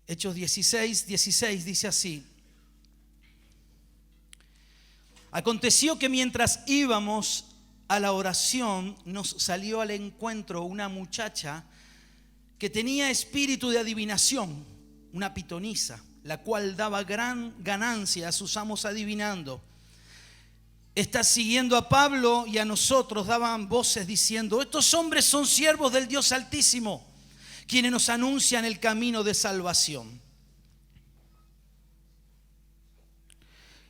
Hechos 16 dice así: aconteció que mientras íbamos a la oración, nos salió al encuentro una muchacha que tenía espíritu de adivinación, una pitonisa, la cual daba gran ganancia a sus amos adivinando. Estas, siguiendo a Pablo y a nosotros, daban voces diciendo: estos hombres son siervos del Dios Altísimo, quienes nos anuncian el camino de salvación.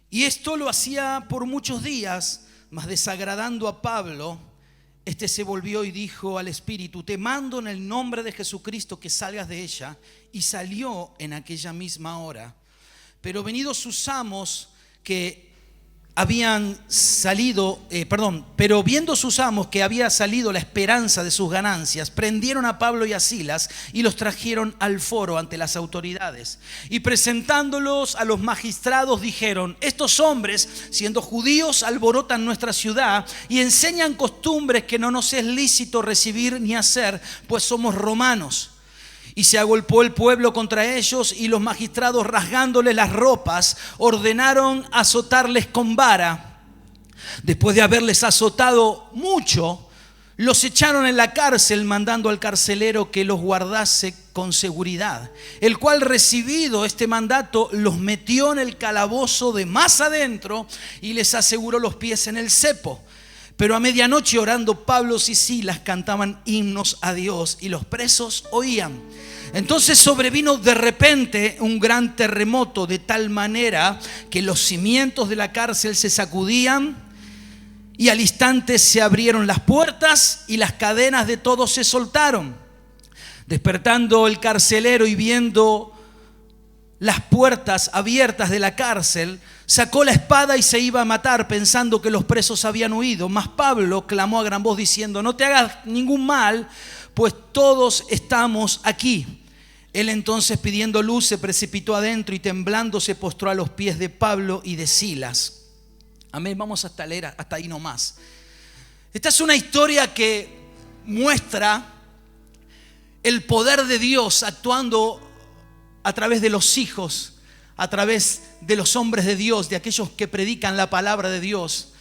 Y esto lo hacía por muchos días, mas desagradando a Pablo, este se volvió y dijo al espíritu: te mando en el nombre de Jesucristo que salgas de ella. Y salió en aquella misma hora. Pero venidos sus amos que habían salido, pero viendo sus amos que había salido la esperanza de sus ganancias, prendieron a Pablo y a Silas y los trajeron al foro ante las autoridades. Y presentándolos a los magistrados dijeron: estos hombres, siendo judíos, alborotan nuestra ciudad y enseñan costumbres que no nos es lícito recibir ni hacer, pues somos romanos. Y se agolpó el pueblo contra ellos, y los magistrados, rasgándoles las ropas, ordenaron azotarles con vara. Después de haberles azotado mucho, los echaron en la cárcel, mandando al carcelero que los guardase con seguridad, el cual, recibido este mandato, los metió en el calabozo de más adentro y les aseguró los pies en el cepo. Pero a medianoche, orando, Pablo y Silas cantaban himnos a Dios, y los presos oían. Entonces sobrevino de repente un gran terremoto, de tal manera que los cimientos de la cárcel se sacudían, y al instante se abrieron las puertas y las cadenas de todos se soltaron. Despertando el carcelero y viendo las puertas abiertas de la cárcel, sacó la espada y se iba a matar, pensando que los presos habían huido. Mas Pablo clamó a gran voz diciendo: no te hagas ningún mal, pues todos estamos aquí. Él entonces, pidiendo luz, se precipitó adentro y temblando se postró a los pies de Pablo y de Silas. Amén. Vamos hasta leer hasta ahí nomás. Esta es una historia que muestra el poder de Dios actuando a través de los hijos, a través de los hombres de Dios, de aquellos que predican la palabra de Dios.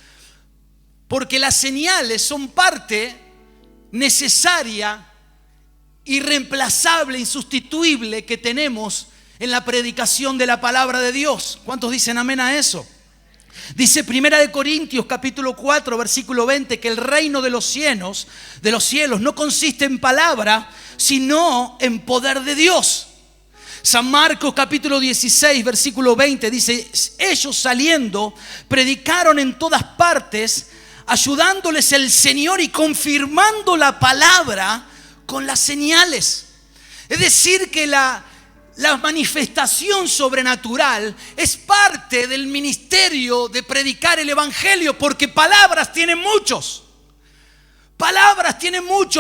Porque las señales son parte necesaria, irreemplazable, insustituible que tenemos en la predicación de la palabra de Dios. ¿Cuántos dicen amén a eso? Dice 1 Corintios capítulo 4 versículo 20 que el reino de los cielos no consiste en palabra, sino en poder de Dios. San Marcos capítulo 16 versículo 20 dice: ellos saliendo predicaron en todas partes, ayudándoles el Señor y confirmando la palabra con las señales. Es decir, que la manifestación sobrenatural es parte del ministerio de predicar el evangelio, porque palabras tienen muchos,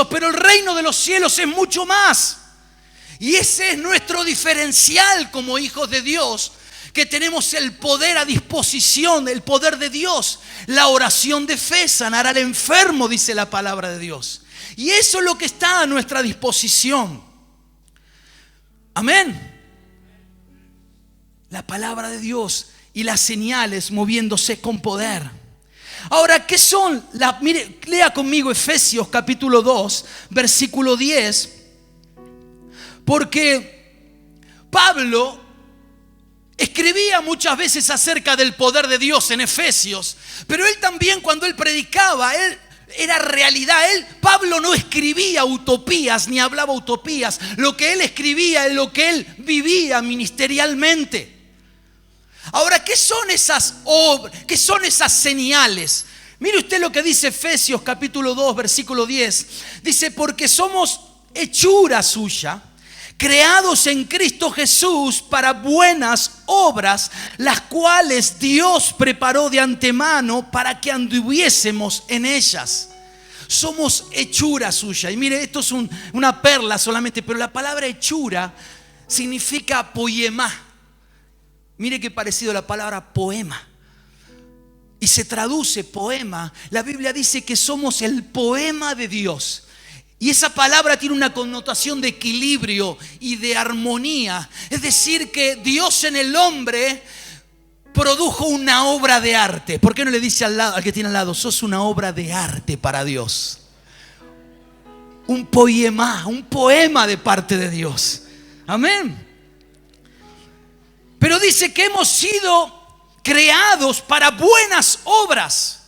pero el reino de los cielos es mucho más. Y ese es nuestro diferencial como hijos de Dios, que tenemos el poder a disposición, el poder de Dios. La oración de fe, sanar al enfermo, dice la palabra de Dios. Y eso es lo que está a nuestra disposición. Amén. La palabra de Dios y las señales moviéndose con poder. Ahora, ¿qué son? Mire, lea conmigo Efesios capítulo 2, versículo 10. Porque Pablo escribía muchas veces acerca del poder de Dios en Efesios, pero él también, cuando él predicaba, él era realidad. Pablo no escribía utopías ni hablaba utopías. Lo que él escribía es lo que él vivía ministerialmente. Ahora, ¿qué son esas obras? ¿Qué son esas señales? Mire usted lo que dice Efesios capítulo 2 versículo 10. Dice: porque somos hechura suya, creados en Cristo Jesús para buenas obras, las cuales Dios preparó de antemano para que anduviésemos en ellas. Somos hechura suya. Y mire, esto es una perla solamente, pero la palabra hechura significa poema. Mire qué parecido a la palabra poema. Y se traduce poema. La Biblia dice que somos el poema de Dios. Y esa palabra tiene una connotación de equilibrio y de armonía. Es decir, que Dios en el hombre produjo una obra de arte. ¿Por qué no le dice al que tiene al lado: sos una obra de arte para Dios? Un poema de parte de Dios. Amén. Pero dice que hemos sido creados para buenas obras.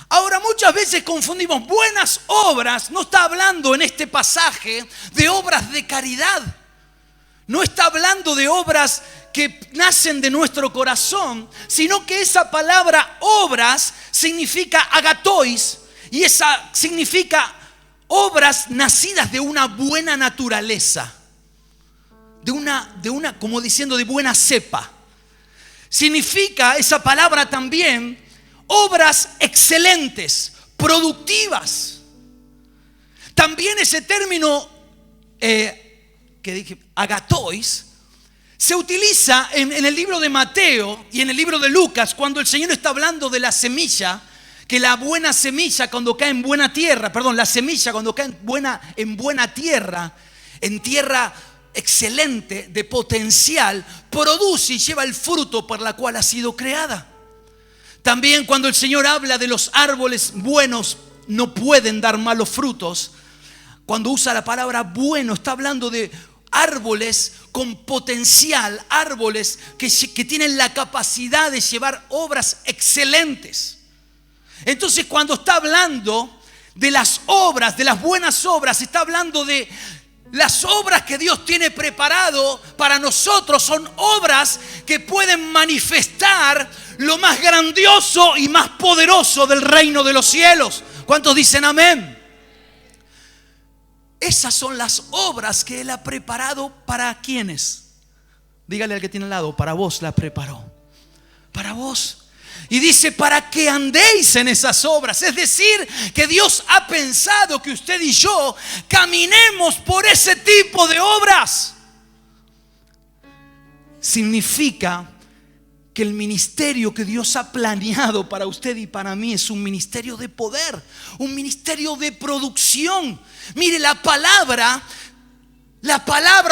Ahora, muchas veces confundimos buenas obras. No está hablando en este pasaje de obras de caridad. No está hablando de obras que nacen de nuestro corazón, sino que esa palabra obras significa agatois, y esa significa obras nacidas de una buena naturaleza, de una, como diciendo, de buena cepa. Significa esa palabra también obras excelentes, productivas. También ese término que dije, agatois, se utiliza en el libro de Mateo y en el libro de Lucas, cuando el Señor está hablando de la semilla, que la buena semilla cuando cae en buena tierra, la semilla cuando cae en buena tierra, en tierra excelente, de potencial, produce y lleva el fruto por la cual ha sido creada. También cuando el Señor habla de los árboles buenos no pueden dar malos frutos, cuando usa la palabra bueno, está hablando de árboles con potencial, árboles que tienen la capacidad de llevar obras excelentes. Entonces, cuando está hablando de las obras, de las buenas obras, está hablando de las obras que Dios tiene preparado para nosotros. Son obras que pueden manifestar lo más grandioso y más poderoso del reino de los cielos. ¿Cuántos dicen amén? Esas son las obras que Él ha preparado. ¿Para quiénes? Dígale al que tiene al lado: para vos la preparó. Para vos. Y dice: para que andéis en esas obras. Es decir, que Dios ha pensado que usted y yo caminemos por ese tipo de obras. Significa que el ministerio que Dios ha planeado para usted y para mí es un ministerio de poder, un ministerio de producción. Mire, la palabra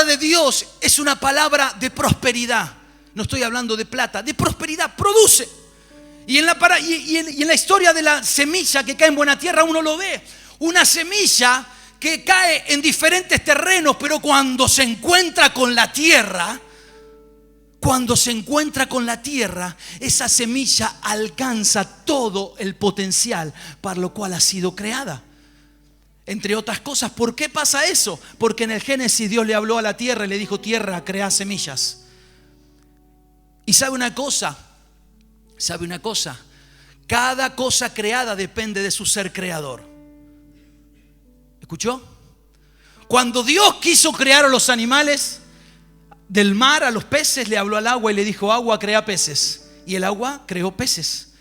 de Dios es una palabra de prosperidad. No estoy hablando de plata, de prosperidad. Produce. Y en la historia de la semilla que cae en buena tierra, uno lo ve. Una semilla que cae en diferentes terrenos, pero cuando se encuentra con la tierra, esa semilla alcanza todo el potencial para lo cual ha sido creada. Entre otras cosas, ¿por qué pasa eso? Porque en el Génesis Dios le habló a la tierra y le dijo: tierra, crea semillas. Y ¿sabe una cosa? Cada cosa creada depende de su ser creador. ¿Escuchó? Cuando Dios quiso crear a los animales del mar, a los peces, le habló al agua y le dijo: agua, crea peces. Y el agua creó peces.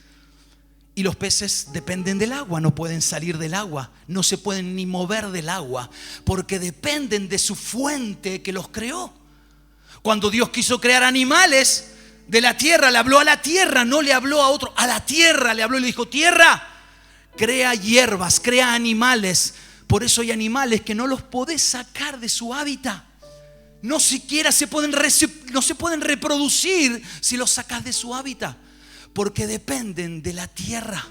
Y los peces dependen del agua, no pueden salir del agua, no se pueden ni mover del agua, porque dependen de su fuente que los creó. Cuando Dios quiso crear animales de la tierra, le habló a la tierra, no le habló a otro, a la tierra le habló y le dijo: tierra, crea hierbas, crea animales. Por eso hay animales que no los podés sacar de su hábitat. No siquiera no se pueden reproducir si los sacas de su hábitat, porque dependen de la tierra.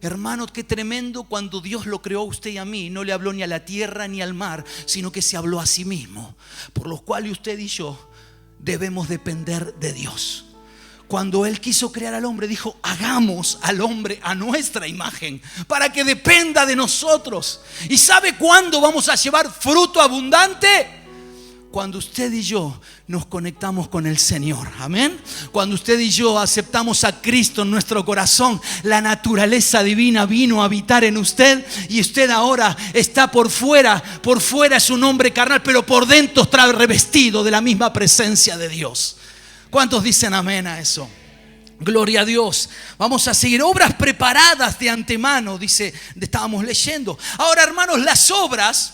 Hermano, qué tremendo cuando Dios lo creó a usted y a mí. No le habló ni a la tierra ni al mar, sino que se habló a sí mismo. Por lo cual usted y yo debemos depender de Dios. Cuando Él quiso crear al hombre, dijo: hagamos al hombre a nuestra imagen, para que dependa de nosotros. ¿Y sabe cuándo vamos a llevar fruto abundante? Cuando usted y yo nos conectamos con el Señor. Amén. Cuando usted y yo aceptamos a Cristo en nuestro corazón, la naturaleza divina vino a habitar en usted. Y usted ahora está por fuera. Por fuera es un hombre carnal, pero por dentro está revestido de la misma presencia de Dios. ¿Cuántos dicen amén a eso? Gloria a Dios. Vamos a seguir. Obras preparadas de antemano, dice, estábamos leyendo. Ahora, hermanos, las obras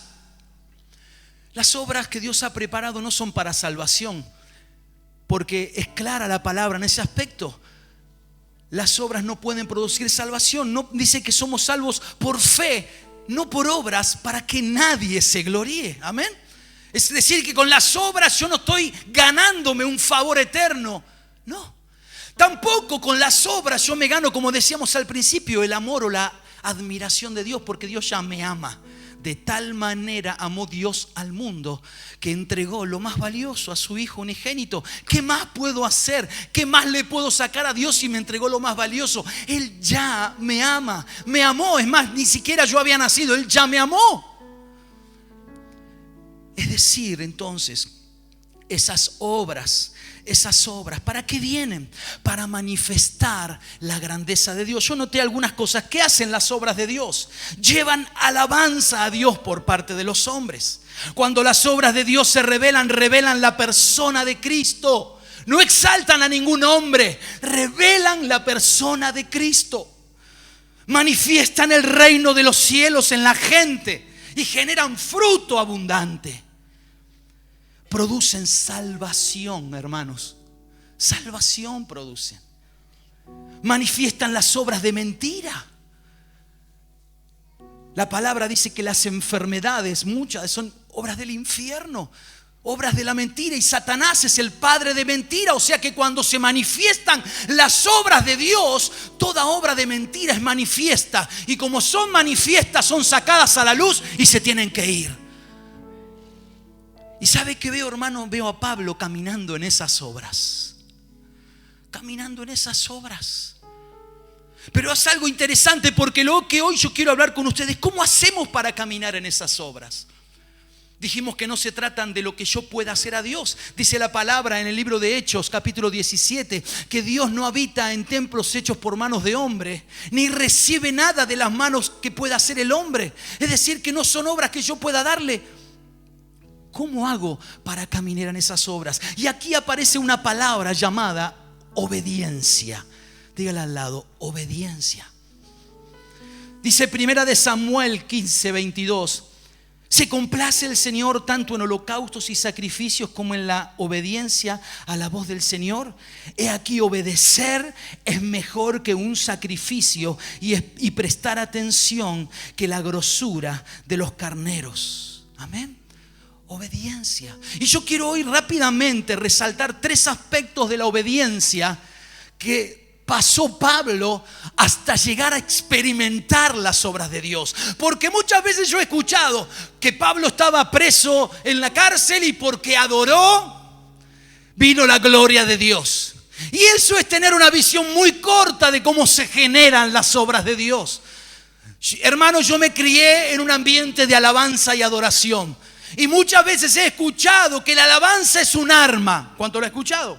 que Dios ha preparado no son para salvación, porque es clara la palabra en ese aspecto. Las obras no pueden producir salvación. No dice que somos salvos por fe. no por obras para que nadie se gloríe. Amén. Es decir, que con las obras yo no estoy ganándome un favor eterno. No. Tampoco con las obras yo me gano, como decíamos al principio, el amor o la admiración de Dios, porque Dios ya me ama. De tal manera amó Dios al mundo que entregó lo más valioso a su Hijo unigénito. ¿Qué más puedo hacer? ¿Qué más le puedo sacar a Dios si me entregó lo más valioso? Él ya me ama, me amó. Es más, ni siquiera yo había nacido, Él ya me amó. Es decir, entonces, esas obras, ¿para qué vienen? Para manifestar la grandeza de Dios. Yo noté algunas cosas. ¿Qué hacen las obras de Dios? Llevan alabanza a Dios por parte de los hombres. Cuando las obras de Dios se revelan la persona de Cristo. No exaltan a ningún hombre, revelan la persona de Cristo. Manifiestan el reino de los cielos en la gente y generan fruto abundante. Producen salvación, hermanos. Salvación producen. Manifiestan las obras de mentira. La palabra dice que las enfermedades, muchas son obras del infierno, obras de la mentira, y Satanás es el padre de mentira. O sea que cuando se manifiestan las obras de Dios, toda obra de mentira es manifiesta, y como son manifiestas, son sacadas a la luz y se tienen que ir. ¿Y sabe qué veo, hermano? Veo a Pablo caminando en esas obras. Caminando en esas obras. Pero es algo interesante, porque lo que hoy yo quiero hablar con ustedes, ¿cómo hacemos para caminar en esas obras? Dijimos que no se tratan de lo que yo pueda hacer a Dios. Dice la palabra en el libro de Hechos, capítulo 17, que Dios no habita en templos hechos por manos de hombre, ni recibe nada de las manos que pueda hacer el hombre. Es decir, que no son obras que yo pueda darle. ¿Cómo hago para caminar en esas obras? Y aquí aparece una palabra llamada obediencia. Dígale al lado, obediencia. Dice 1 Samuel 15:22. Se complace el Señor tanto en holocaustos y sacrificios como en la obediencia a la voz del Señor. He aquí, obedecer es mejor que un sacrificio, y prestar atención que la grosura de los carneros. Amén. Obediencia. Y yo quiero hoy rápidamente resaltar 3 aspectos de la obediencia que pasó Pablo hasta llegar a experimentar las obras de Dios. Porque muchas veces yo he escuchado que Pablo estaba preso en la cárcel y porque adoró vino la gloria de Dios. Y eso es tener una visión muy corta de cómo se generan las obras de Dios. Hermanos, yo me crié en un ambiente de alabanza y adoración. Y muchas veces he escuchado que la alabanza es un arma. ¿Cuánto lo ha escuchado?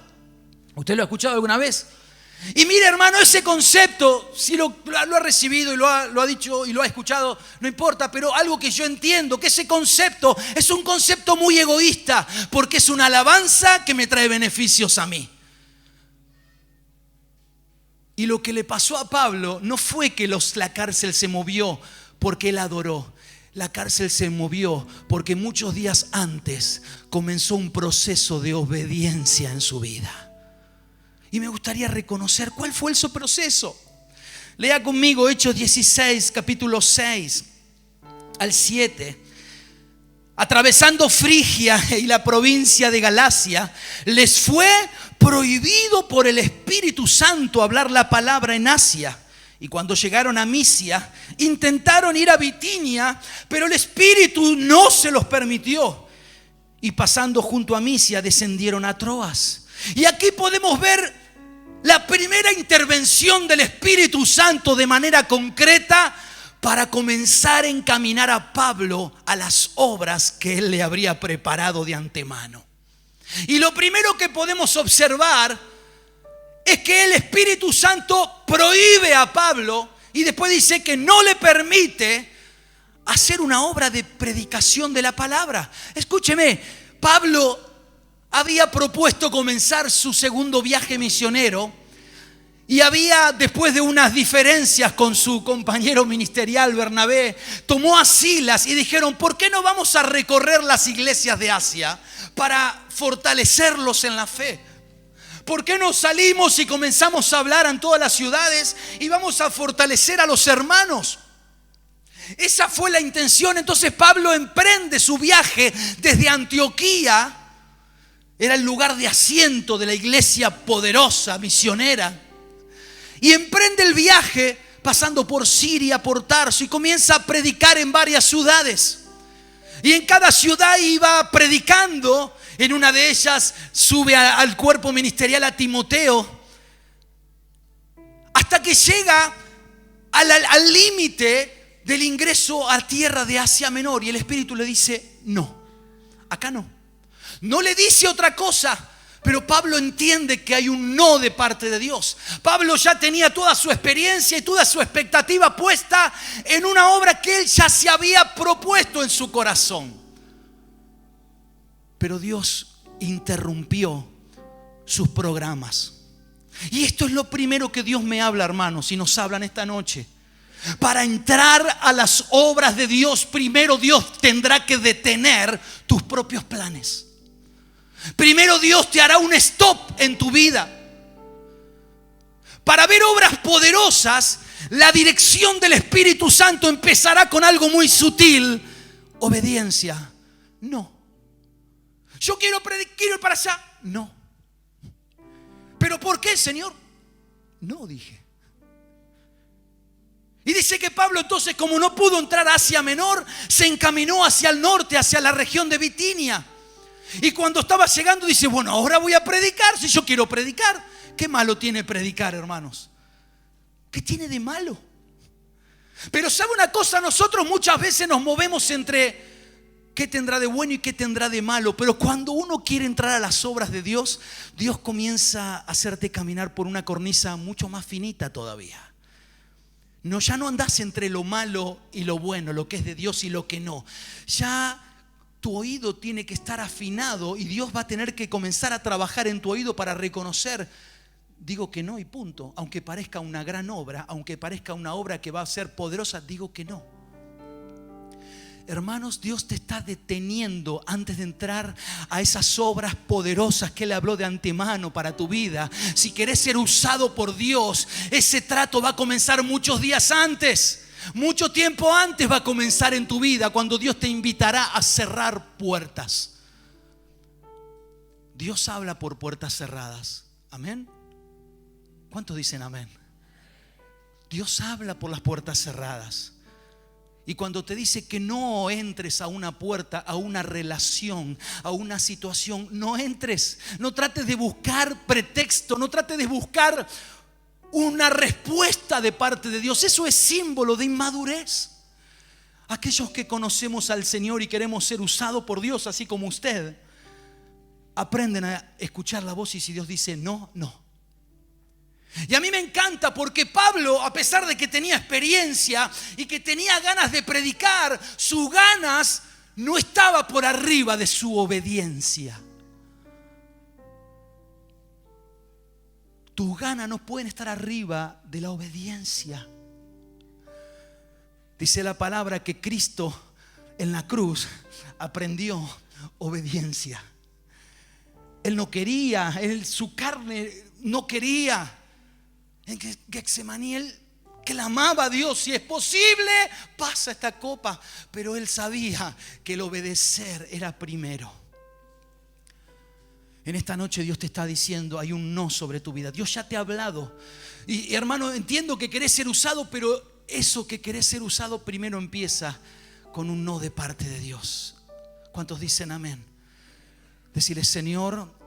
¿Usted lo ha escuchado alguna vez? Y mire, hermano, ese concepto, si lo ha recibido y lo ha dicho y lo ha escuchado, no importa, pero algo que yo entiendo, que ese concepto es un concepto muy egoísta, porque es una alabanza que me trae beneficios a mí. Y lo que le pasó a Pablo no fue que la cárcel se movió porque él adoró. La cárcel se movió porque muchos días antes comenzó un proceso de obediencia en su vida. Y me gustaría reconocer cuál fue ese proceso. Lea conmigo Hechos 16, capítulo 6 al 7. Atravesando Frigia y la provincia de Galacia, les fue prohibido por el Espíritu Santo hablar la palabra en Asia. Y cuando llegaron a Misia, intentaron ir a Bitinia, pero el Espíritu no se los permitió. Y pasando junto a Misia, descendieron a Troas. Y aquí podemos ver la primera intervención del Espíritu Santo de manera concreta para comenzar a encaminar a Pablo a las obras que él le habría preparado de antemano. Y lo primero que podemos observar es que el Espíritu Santo prohíbe a Pablo y después dice que no le permite hacer una obra de predicación de la palabra. Escúcheme, Pablo había propuesto comenzar su segundo viaje misionero y había, después de unas diferencias con su compañero ministerial Bernabé, tomó a Silas y dijeron: ¿por qué no vamos a recorrer las iglesias de Asia para fortalecerlos en la fe? ¿Por qué no salimos y comenzamos a hablar en todas las ciudades y vamos a fortalecer a los hermanos? Esa fue la intención. Entonces Pablo emprende su viaje desde Antioquía. Era el lugar de asiento de la iglesia poderosa, misionera. Y emprende el viaje pasando por Siria, por Tarso, y comienza a predicar en varias ciudades. Y en cada ciudad iba predicando. En una de ellas sube al cuerpo ministerial a Timoteo, hasta que llega al límite del ingreso a tierra de Asia Menor. Y el Espíritu le dice: no, acá no. No le dice otra cosa. Pero Pablo entiende que hay un no de parte de Dios. Pablo ya tenía toda su experiencia y toda su expectativa puesta en una obra que él ya se había propuesto en su corazón. Pero Dios interrumpió sus programas. Y esto es lo primero que Dios me habla, hermanos, y nos hablan esta noche. Para entrar a las obras de Dios, primero Dios tendrá que detener tus propios planes. Primero Dios te hará un stop en tu vida. Para ver obras poderosas, la dirección del Espíritu Santo empezará con algo muy sutil: obediencia. No. Yo quiero predicar, quiero ir para allá. No. ¿Pero por qué, Señor? No, dije. Y dice que Pablo entonces, como no pudo entrar a Asia Menor, se encaminó hacia el norte, hacia la región de Bitinia. Y cuando estaba llegando dice: bueno, ahora voy a predicar. Si yo quiero predicar, ¿qué malo tiene predicar, hermanos? ¿Qué tiene de malo? Pero ¿sabe una cosa? Nosotros muchas veces nos movemos entre qué tendrá de bueno y qué tendrá de malo. Pero cuando uno quiere entrar a las obras de Dios, Dios comienza a hacerte caminar por una cornisa mucho más finita todavía. No, ya no andás entre lo malo y lo bueno, lo que es de Dios y lo que no. Ya tu oído tiene que estar afinado y Dios va a tener que comenzar a trabajar en tu oído para reconocer: digo que no y punto. Aunque parezca una gran obra, aunque parezca una obra que va a ser poderosa, digo que no. Hermanos, Dios te está deteniendo antes de entrar a esas obras poderosas que Él habló de antemano para tu vida. Si querés ser usado por Dios, ese trato va a comenzar muchos días antes. Mucho tiempo antes va a comenzar en tu vida, cuando Dios te invitará a cerrar puertas. Dios habla por puertas cerradas. ¿Amén? ¿Cuántos dicen amén? Dios habla por las puertas cerradas. Y cuando te dice que no entres a una puerta, a una relación, a una situación, no entres. No trates de buscar pretexto, no trates de buscar una respuesta de parte de Dios. Eso es símbolo de inmadurez. Aquellos que conocemos al Señor y queremos ser usados por Dios, así como usted, aprenden a escuchar la voz, y si Dios dice no, no. Y a mí me encanta porque Pablo, a pesar de que tenía experiencia y que tenía ganas de predicar, sus ganas no estaba por arriba de su obediencia. Tus ganas no pueden estar arriba de la obediencia. Dice la palabra que Cristo en la cruz aprendió obediencia. Él no quería, su carne no quería. En Getsemaní él clamaba a Dios: si es posible, pasa esta copa. Pero él sabía que el obedecer era primero. En esta noche Dios te está diciendo: hay un no sobre tu vida. Dios ya te ha hablado. Y hermano, entiendo que querés ser usado, pero eso que querés ser usado primero empieza con un no de parte de Dios. ¿Cuántos dicen amén? Decirle: Señor,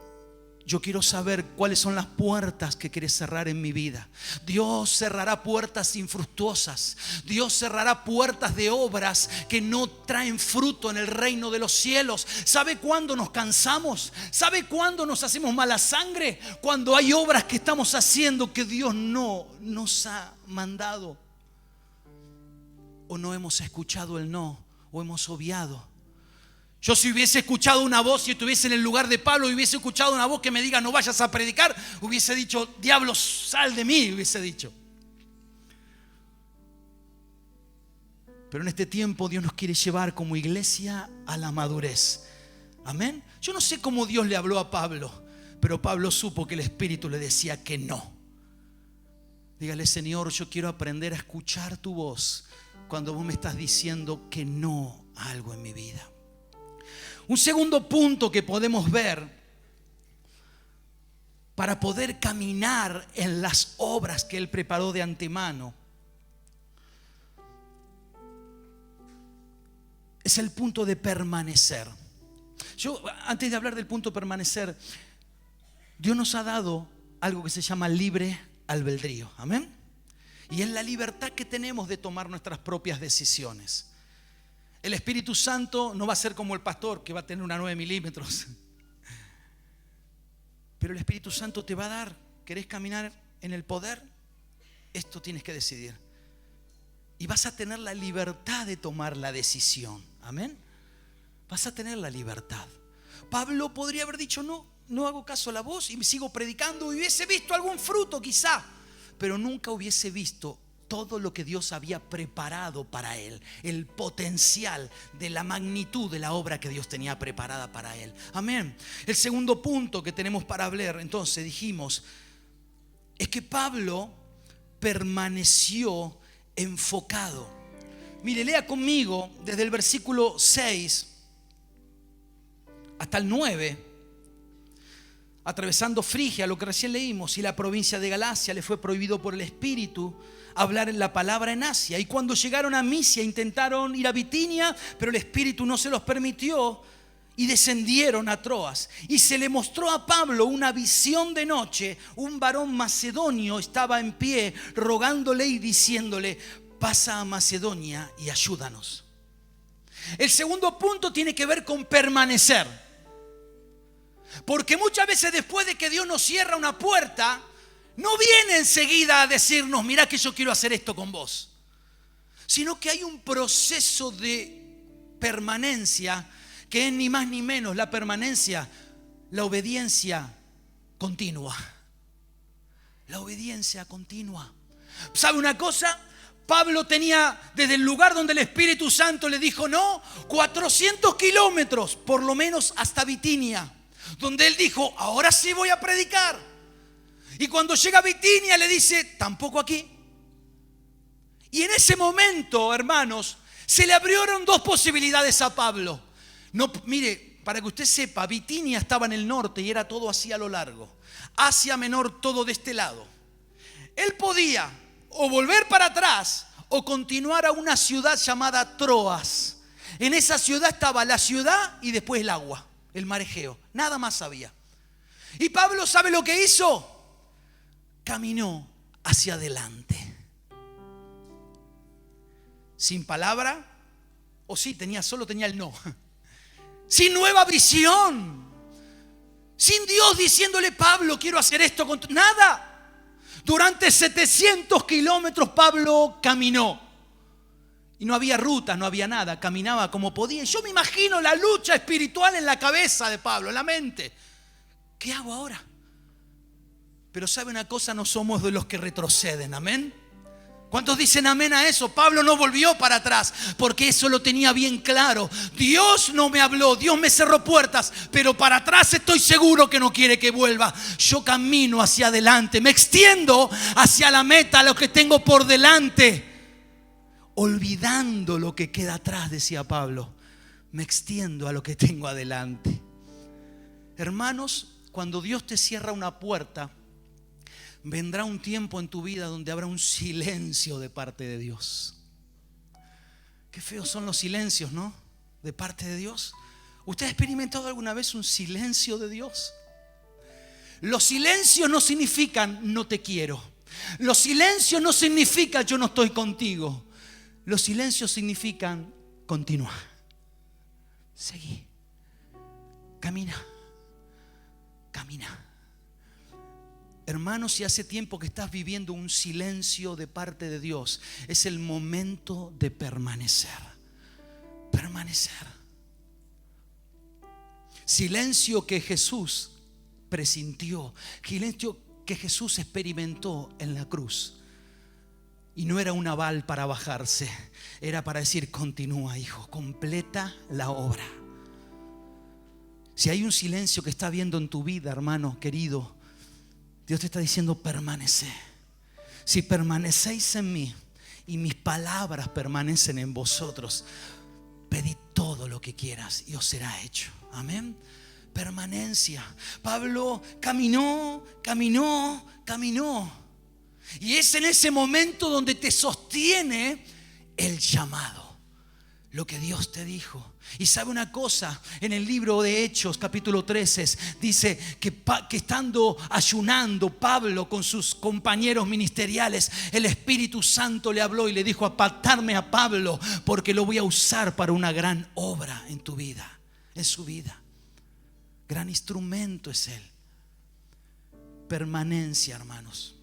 yo quiero saber cuáles son las puertas que quieres cerrar en mi vida. Dios cerrará puertas infructuosas. Dios cerrará puertas de obras que no traen fruto en el reino de los cielos. ¿Sabe cuándo nos cansamos? ¿Sabe cuándo nos hacemos mala sangre? Cuando hay obras que estamos haciendo que Dios no nos ha mandado. O no hemos escuchado el no, o hemos obviado. Yo, si hubiese escuchado una voz y estuviese en el lugar de Pablo y hubiese escuchado una voz que me diga: no vayas a predicar, hubiese dicho: diablo, sal de mí, hubiese dicho. Pero en este tiempo Dios nos quiere llevar como iglesia a la madurez. Amén. Yo no sé cómo Dios le habló a Pablo, pero Pablo supo que el Espíritu le decía que no. Dígale: Señor, yo quiero aprender a escuchar tu voz cuando vos me estás diciendo que no a algo en mi vida. Un segundo punto que podemos ver para poder caminar en las obras que Él preparó de antemano es el punto de permanecer. Yo, antes de hablar del punto de permanecer, Dios nos ha dado algo que se llama libre albedrío. Amén. Y es la libertad que tenemos de tomar nuestras propias decisiones. El Espíritu Santo no va a ser como el pastor que va a tener una 9 milímetros. Pero el Espíritu Santo te va a dar. ¿Querés caminar en el poder? Esto tienes que decidir. Y vas a tener la libertad de tomar la decisión. Amén. Vas a tener la libertad. Pablo podría haber dicho: no hago caso a la voz y me sigo predicando. Y hubiese visto algún fruto quizá, pero nunca hubiese visto todo lo que Dios había preparado para él, el potencial de la magnitud de la obra que Dios tenía preparada para él. Amén. El segundo punto que tenemos para hablar, entonces dijimos, es que Pablo permaneció enfocado. Mire, lea conmigo desde el versículo 6 hasta el 9. Atravesando Frigia, lo que recién leímos, y la provincia de Galacia, le fue prohibido por el Espíritu hablar en la palabra en Asia. Y cuando llegaron a Misia intentaron ir a Bitinia, pero el Espíritu no se los permitió, y descendieron a Troas. Y se le mostró a Pablo una visión de noche. Un varón macedonio estaba en pie rogándole y diciéndole: pasa a Macedonia y ayúdanos. El segundo punto tiene que ver con permanecer. Porque muchas veces después de que Dios nos cierra una puerta, no viene enseguida a decirnos: mira que yo quiero hacer esto con vos. Sino que hay un proceso de permanencia que es ni más ni menos la permanencia, la obediencia continua. La obediencia continua. ¿Sabe una cosa? Pablo tenía desde el lugar donde el Espíritu Santo le dijo no, 400 kilómetros por lo menos hasta Bitinia, donde él dijo: ahora sí voy a predicar. Y cuando llega a Bitinia le dice: tampoco aquí. Y en ese momento, hermanos, se le abrieron dos posibilidades a Pablo. No, mire, para que usted sepa, Bitinia estaba en el norte y era todo así a lo largo. Asia Menor todo de este lado. Él podía o volver para atrás o continuar a una ciudad llamada Troas. En esa ciudad estaba la ciudad y después el agua, el mar Egeo. Nada más había. Y Pablo, ¿sabe lo que hizo? Caminó hacia adelante. Sin palabra, o sí, solo tenía el no. Sin nueva visión. Sin Dios diciéndole: Pablo, quiero hacer esto con nada. Durante 700 kilómetros Pablo caminó. Y no había rutas, no había nada. Caminaba como podía. Yo me imagino la lucha espiritual en la cabeza de Pablo, en la mente. ¿Qué hago ahora? Pero ¿sabe una cosa? No somos de los que retroceden. Amén. ¿Cuántos dicen amén a eso? Pablo no volvió para atrás porque eso lo tenía bien claro. Dios no me habló, Dios me cerró puertas, pero para atrás estoy seguro que no quiere que vuelva. Yo camino hacia adelante, me extiendo hacia la meta, lo que tengo por delante. Olvidando lo que queda atrás, decía Pablo, me extiendo a lo que tengo adelante. Hermanos, cuando Dios te cierra una puerta, vendrá un tiempo en tu vida donde habrá un silencio de parte de Dios. Qué feos son los silencios, ¿no? De parte de Dios. ¿Usted ha experimentado alguna vez un silencio de Dios? Los silencios no significan no te quiero. Los silencios no significan yo no estoy contigo. Los silencios significan continúa, seguí, camina, camina. Hermanos, si hace tiempo que estás viviendo un silencio de parte de Dios, es el momento de permanecer. Permanecer. Silencio que Jesús presintió, silencio que Jesús experimentó en la cruz. Y no era un aval para bajarse, era para decir: continúa, hijo, completa la obra. Si hay un silencio que está habiendo en tu vida, hermano querido, Dios te está diciendo: permanece. Si permanecéis en mí y mis palabras permanecen en vosotros, pedid todo lo que quieras y os será hecho. Amén. Permanencia. Pablo caminó. Y es en ese momento donde te sostiene el llamado, lo que Dios te dijo. Y sabe una cosa, en el libro de Hechos capítulo 13 dice que estando ayunando Pablo con sus compañeros ministeriales, el Espíritu Santo le habló y le dijo: apartarme a Pablo, porque lo voy a usar para una gran obra en tu vida, en su vida. Gran instrumento es él. Permanencia, hermanos.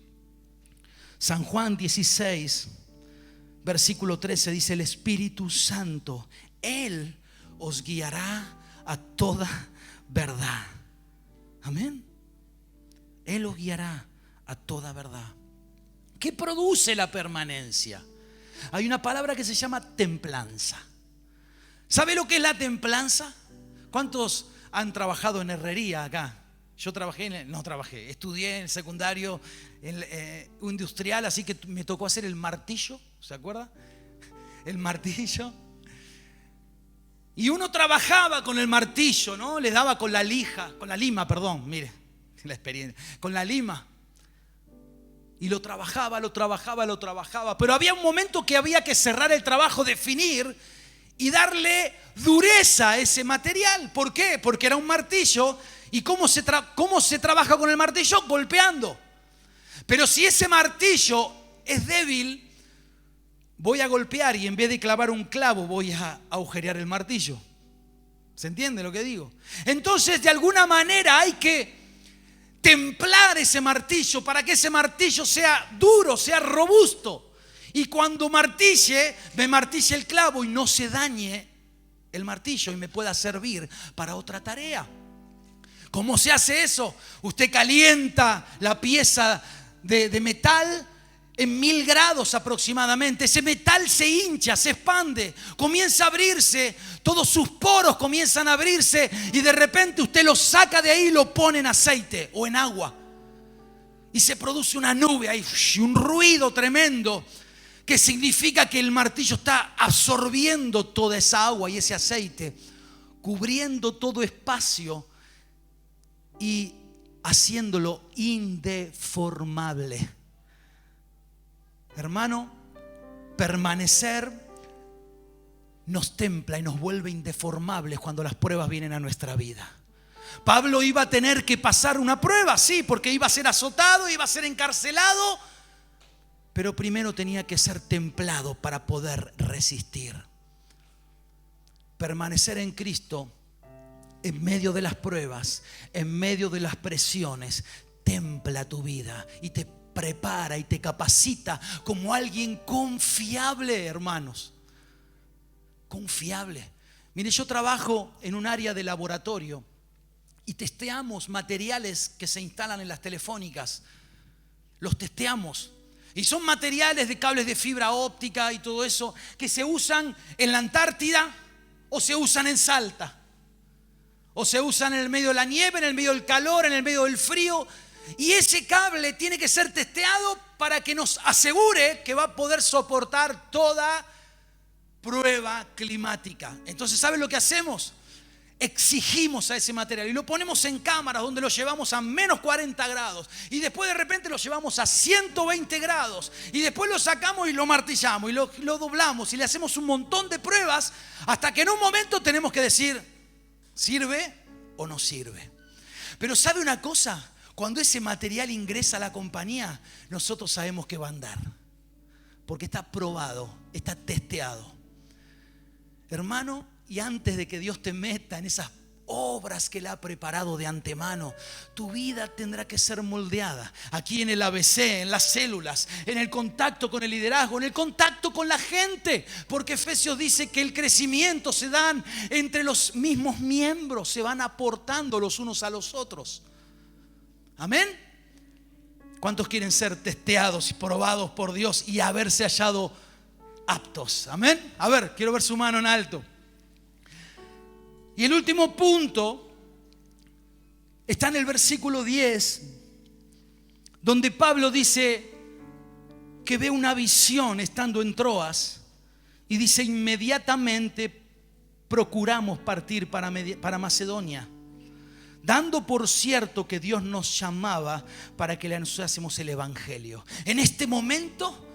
San Juan 16 versículo 13 dice: el Espíritu Santo, Él os guiará a toda verdad. Amén. Él os guiará a toda verdad. ¿Qué produce la permanencia? Hay una palabra que se llama templanza. ¿Sabe lo que es la templanza? ¿Cuántos han trabajado en herrería acá? Yo estudié en el secundario industrial, así que me tocó hacer el martillo, ¿se acuerda? El martillo. Y uno trabajaba con el martillo, ¿no? Le daba con la lima, mire, la experiencia, con la lima. Y lo trabajaba. Pero había un momento que había que cerrar el trabajo, definir y darle dureza a ese material. ¿Por qué? Porque era un martillo. ¿Y cómo se trabaja con el martillo? Golpeando. Pero si ese martillo es débil, voy a golpear y en vez de clavar un clavo voy a agujerear el martillo. ¿Se entiende lo que digo? Entonces, de alguna manera hay que templar ese martillo para que ese martillo sea duro, sea robusto. Y cuando me martille el clavo y no se dañe el martillo y me pueda servir para otra tarea. ¿Cómo se hace eso? Usted calienta la pieza de metal en 1000 grados aproximadamente. Ese metal se hincha, se expande, comienza a abrirse, todos sus poros comienzan a abrirse y de repente usted lo saca de ahí y lo pone en aceite o en agua. Y se produce una nube ahí, un ruido tremendo, que significa que el martillo está absorbiendo toda esa agua y ese aceite, cubriendo todo espacio y haciéndolo indeformable. Hermano, permanecer nos templa y nos vuelve indeformables cuando las pruebas vienen a nuestra vida. Pablo iba a tener que pasar una prueba, sí, porque iba a ser azotado, iba a ser encarcelado, pero primero tenía que ser templado para poder resistir. Permanecer en Cristo en medio de las pruebas, en medio de las presiones, templa tu vida y te prepara y te capacita como alguien confiable, hermanos. Confiable. Mire, yo trabajo en un área de laboratorio y testeamos materiales que se instalan en las telefónicas. Los testeamos. Y son materiales de cables de fibra óptica y todo eso que se usan en la Antártida o se usan en Salta. O se usan en el medio de la nieve, en el medio del calor, en el medio del frío. Y ese cable tiene que ser testeado para que nos asegure que va a poder soportar toda prueba climática. Entonces, ¿saben lo que hacemos? Exigimos a ese material y lo ponemos en cámaras donde lo llevamos a menos 40 grados. Y después de repente lo llevamos a 120 grados. Y después lo sacamos y lo martillamos y lo doblamos y le hacemos un montón de pruebas hasta que en un momento tenemos que decir: ¿sirve o no sirve? Pero ¿sabe una cosa? Cuando ese material ingresa a la compañía, nosotros sabemos que va a andar. Porque está probado, está testeado. Hermano, y antes de que Dios te meta en esas obras que Él ha preparado de antemano, tu vida tendrá que ser moldeada. Aquí en el ABC, en las células, en el contacto con el liderazgo, en el contacto con la gente. Porque Efesios dice que el crecimiento se da entre los mismos miembros, se van aportando los unos a los otros. Amén. ¿Cuántos quieren ser testeados y probados por Dios y haberse hallado aptos? Amén. A ver, quiero ver su mano en alto. Y el último punto está en el versículo 10, donde Pablo dice: que ve una visión estando en Troas y dice: inmediatamente procuramos partir para Macedonia, dando por cierto que Dios nos llamaba para que le anunciásemos el evangelio. En este momento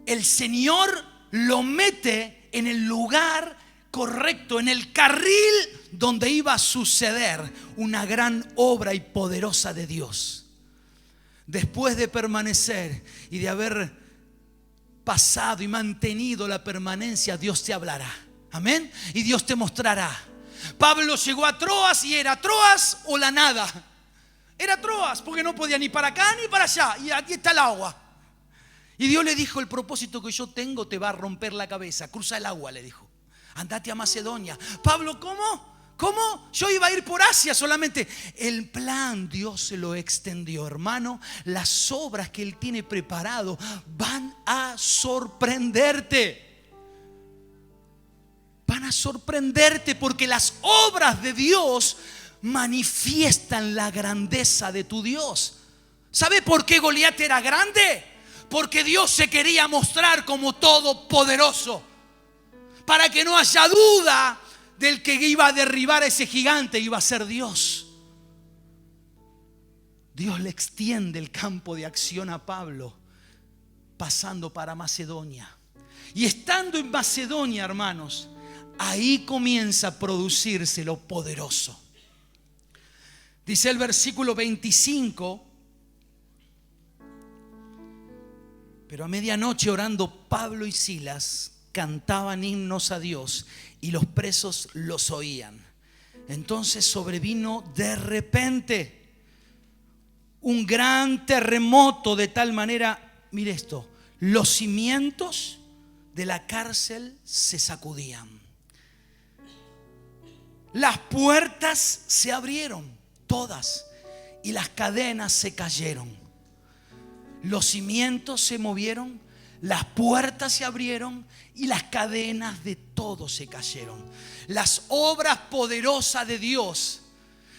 el Señor lo mete en el lugar correcto, en el carril donde iba a suceder una gran obra y poderosa de Dios. Después de permanecer y de haber pasado y mantenido la permanencia, Dios te hablará. Amén. Y Dios te mostrará. Pablo llegó a Troas y era Troas o la nada. Era Troas porque no podía ni para acá ni para allá. Y aquí está el agua. Y Dios le dijo: el propósito que yo tengo te va a romper la cabeza. Cruza el agua, le dijo. Andate a Macedonia. Pablo, ¿cómo? ¿Cómo? Yo iba a ir por Asia solamente. El plan Dios se lo extendió, hermano. Las obras que Él tiene preparado van a sorprenderte. Van a sorprenderte porque las obras de Dios manifiestan la grandeza de tu Dios. ¿Sabe por qué Goliat era grande? Porque Dios se quería mostrar como todopoderoso, para que no haya duda del que iba a derribar a ese gigante iba a ser Dios. Dios le extiende el campo de acción a Pablo, pasando para Macedonia. Y estando en Macedonia, hermanos, ahí comienza a producirse lo poderoso. Dice el versículo 25: pero a medianoche, orando, Pablo y Silas cantaban himnos a Dios y los presos los oían. Entonces sobrevino de repente un gran terremoto, de tal manera, mire esto, los cimientos de la cárcel se sacudían. Las puertas se abrieron todas y las cadenas se cayeron. Los cimientos se movieron, las puertas se abrieron y las cadenas de todo se cayeron. Las obras poderosas de Dios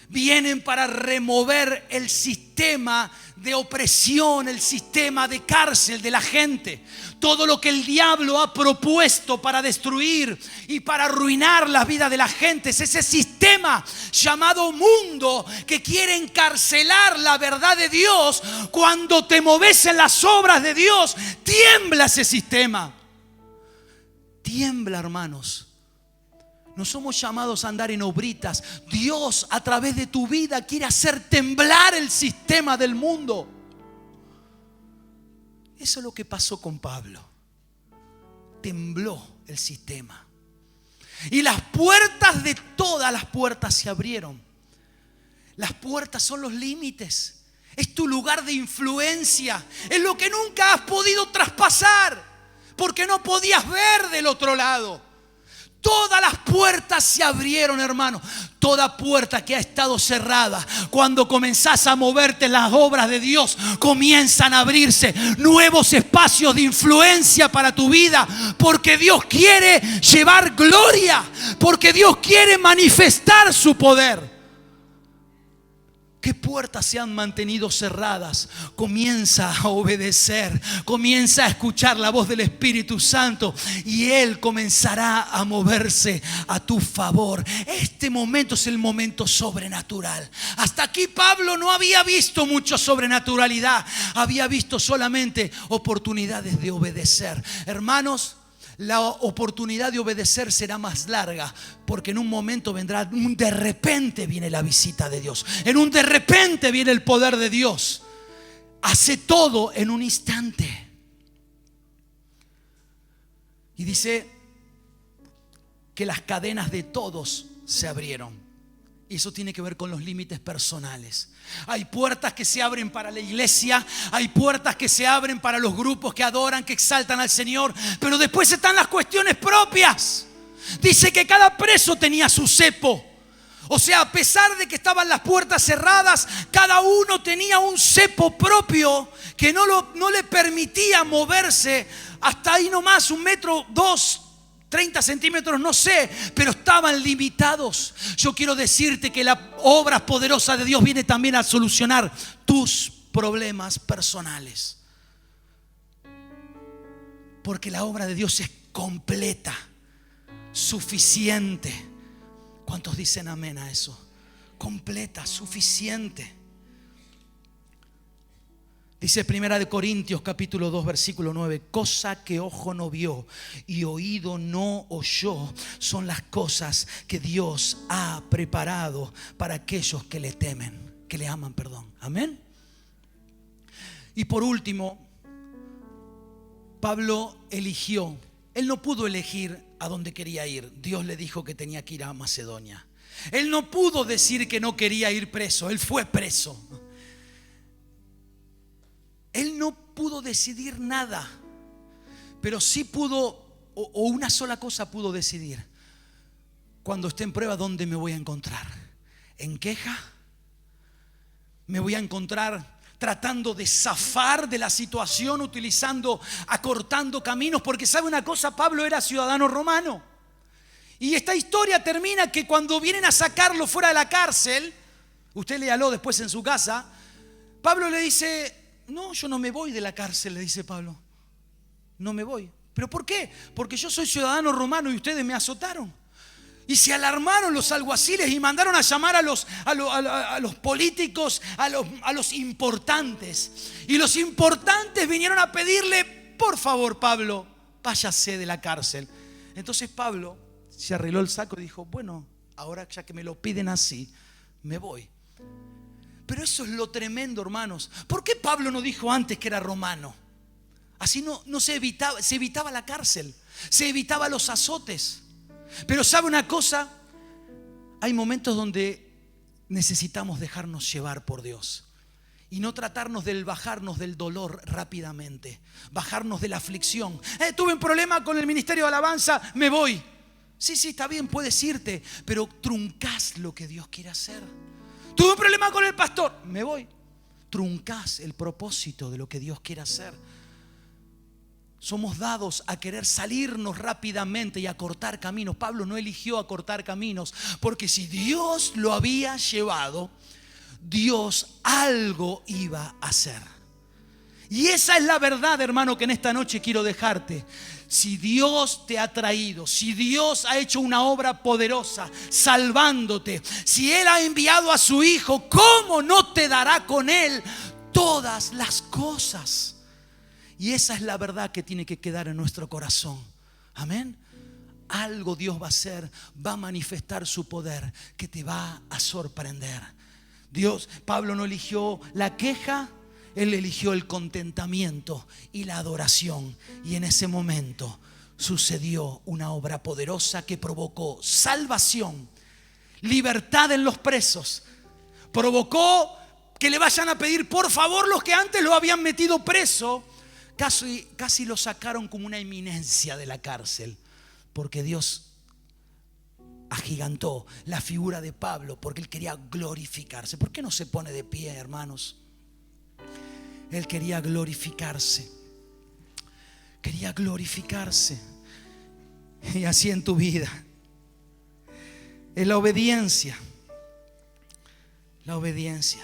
vienen para remover el sistema de opresión, el sistema de cárcel de la gente. Todo lo que el diablo ha propuesto para destruir y para arruinar la vida de la gente es ese sistema llamado mundo que quiere encarcelar la verdad de Dios. Cuando te moves en las obras de Dios, tiembla ese sistema. Tiembla, hermanos. No somos llamados a andar en obritas. Dios, a través de tu vida, quiere hacer temblar el sistema del mundo. Eso es lo que pasó con Pablo. Tembló el sistema. Y las puertas de todas las puertas se abrieron. Las puertas son los límites. Es tu lugar de influencia. Es lo que nunca has podido traspasar, porque no podías ver del otro lado. Todas las puertas se abrieron, hermano. Toda puerta que ha estado cerrada, cuando comenzás a moverte en las obras de Dios, comienzan a abrirse nuevos espacios de influencia para tu vida. Porque Dios quiere llevar gloria. Porque Dios quiere manifestar su poder. ¿Qué puertas se han mantenido cerradas? Comienza a obedecer, comienza a escuchar la voz del Espíritu Santo y Él comenzará a moverse a tu favor. Este momento es el momento sobrenatural. Hasta aquí Pablo no había visto mucho sobrenaturalidad, había visto solamente oportunidades de obedecer. Hermanos, la oportunidad de obedecer será más larga, porque en un momento vendrá, de repente viene la visita de Dios, en un de repente viene el poder de Dios. Hace todo en un instante. Y dice que las cadenas de todos se abrieron. Y eso tiene que ver con los límites personales. Hay puertas que se abren para la iglesia, hay puertas que se abren para los grupos que adoran, que exaltan al Señor, pero después están las cuestiones propias. Dice que cada preso tenía su cepo. O sea, a pesar de que estaban las puertas cerradas, cada uno tenía un cepo propio que no le permitía moverse hasta ahí nomás, 1 metro, 2, 30 centímetros, no sé, pero estaban limitados. Yo quiero decirte que la obra poderosa de Dios viene también a solucionar tus problemas personales. Porque la obra de Dios es completa, suficiente. ¿Cuántos dicen amén a eso? Completa, suficiente. Dice 1 Corintios capítulo 2 versículo 9: cosa que ojo no vio y oído no oyó son las cosas que Dios ha preparado para aquellos que le temen, que le aman, perdón. Amén. Y por último, Pablo eligió. Él no pudo elegir a dónde quería ir. Dios le dijo que tenía que ir a Macedonia. Él no pudo decir que no quería ir preso. Él fue preso. Él no pudo decidir nada, pero sí pudo, o una sola cosa pudo decidir: cuando esté en prueba, ¿dónde me voy a encontrar? ¿En queja? ¿Me voy a encontrar tratando de zafar de la situación, acortando caminos? Porque sabe una cosa, Pablo era ciudadano romano. Y esta historia termina que cuando vienen a sacarlo fuera de la cárcel, usted léalo después en su casa, Pablo le dice: no, yo no me voy de la cárcel, le dice Pablo. No me voy. ¿Pero por qué? Porque yo soy ciudadano romano y ustedes me azotaron. Y se alarmaron los alguaciles y mandaron a llamar a los políticos, a los importantes. Y los importantes vinieron a pedirle: por favor, Pablo, váyase de la cárcel. Entonces Pablo se arregló el saco y dijo: bueno, ahora ya que me lo piden así, me voy. Pero eso es lo tremendo, hermanos. ¿Por qué Pablo no dijo antes que era romano? Así no se evitaba la cárcel, se evitaba los azotes. Pero ¿sabe una cosa? Hay momentos donde necesitamos dejarnos llevar por Dios y no tratarnos del bajarnos del dolor rápidamente, bajarnos de la aflicción. Tuve un problema con el ministerio de alabanza, me voy. Sí, está bien, puedes irte, pero truncás lo que Dios quiere hacer. Tuve un problema con el pastor, me voy. Truncás el propósito de lo que Dios quiere hacer. Somos dados a querer salirnos rápidamente y a cortar caminos. Pablo no eligió acortar caminos, porque si Dios lo había llevado, Dios algo iba a hacer. Y esa es la verdad, hermano, que en esta noche quiero dejarte. Si Dios te ha traído, si Dios ha hecho una obra poderosa salvándote, si Él ha enviado a su Hijo, ¿cómo no te dará con Él todas las cosas? Y esa es la verdad que tiene que quedar en nuestro corazón. Amén. Algo Dios va a hacer, va a manifestar su poder que te va a sorprender. Pablo no eligió la queja, él eligió el contentamiento y la adoración. Y en ese momento sucedió una obra poderosa que provocó salvación, libertad en los presos. Provocó que le vayan a pedir por favor los que antes lo habían metido preso. Casi lo sacaron como una eminencia de la cárcel, porque Dios agigantó la figura de Pablo, porque él quería glorificarse. ¿Por qué no se pone de pie, hermanos? Él quería glorificarse. Quería glorificarse. Y así en tu vida es la obediencia. La obediencia.